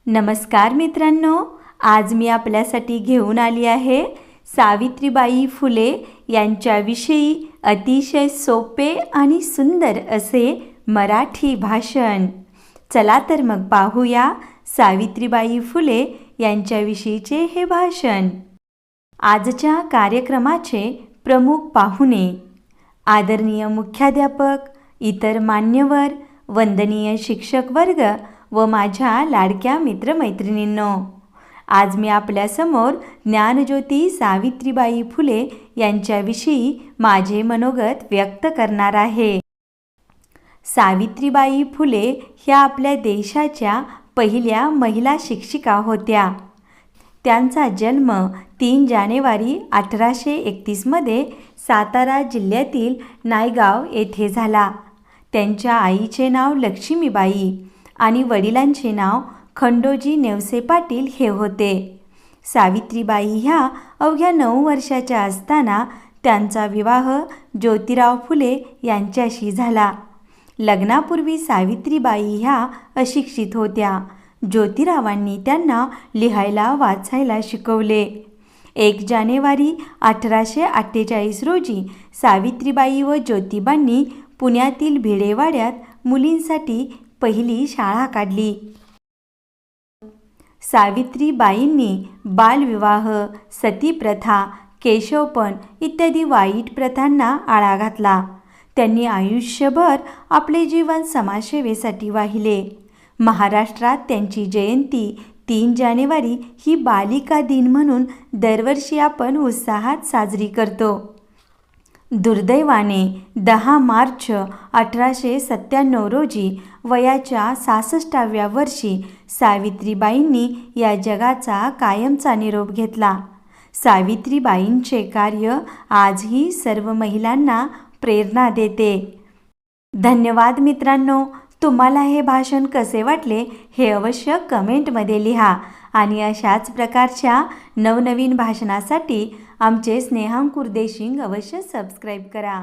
नमस्कार मित्रांनो, आज मी आपल्यासाठी घेऊन आली आहे सावित्रीबाई फुले यांच्याविषयी अतिशय सोपे आणि सुंदर असे मराठी भाषण। चला तर मग पाहूया सावित्रीबाई फुले यांच्याविषयीचे हे भाषण। आजच्या कार्यक्रमाचे प्रमुख पाहुणे, आदरणीय मुख्याध्यापक, इतर मान्यवर, वंदनीय शिक्षक वर्ग व माझ्या लाडक्या मित्रमैत्रिणींनो, आज मी आपल्यासमोर ज्ञानज्योती सावित्रीबाई फुले यांच्याविषयी माझे मनोगत व्यक्त करणार आहे। सावित्रीबाई फुले ह्या आपल्या देशाच्या पहिल्या महिला शिक्षिका होत्या। त्यांचा जन्म 3 जानेवारी 1831 मध्ये सातारा जिल्ह्यातील नायगाव येथे झाला। त्यांच्या आईचे नाव लक्ष्मीबाई आणि वडिलांचे नाव खंडोजी नेवसे पाटील हे होते। सावित्रीबाई ह्या अवघ्या 9 वर्षाच्या असताना त्यांचा विवाह ज्योतिराव फुले यांच्याशी झाला। लग्नापूर्वी सावित्रीबाई ह्या अशिक्षित होत्या। ज्योतिरावांनी त्यांना लिहायला वाचायला शिकवले। 1 जानेवारी 1848 रोजी सावित्रीबाई व ज्योतिबांनी पुण्यातील भिडेवाड्यात मुलींसाठी पहिली शाळा काढली। सावित्रीबाईंनी बालविवाह, सतीप्रथा, केशवपण इत्यादी वाईट प्रथांना आळा घातला। त्यांनी आयुष्यभर आपले जीवन समाजसेवेसाठी वाहिले। महाराष्ट्रात त्यांची जयंती 3 जानेवारी ही बालिका दिन म्हणून दरवर्षी आपण उत्साहात साजरी करतो। दुर्दैवाने 10 मार्च 1897 रोजी वयाच्या 66व्या वर्षी सावित्रीबाईंनी या जगाचा कायमचा निरोप घेतला। सावित्रीबाईंचे कार्य आजही सर्व महिलांना प्रेरणा देते। धन्यवाद मित्रांनो, तुम्हाला हे भाषण कसे वाटले हे अवश्य कमेंटमध्ये लिहा आणि अशाच प्रकारच्या नवनवीन भाषणासाठी आमचे स्नेहांकुर देशिंग अवश्य सबस्क्राईब करा।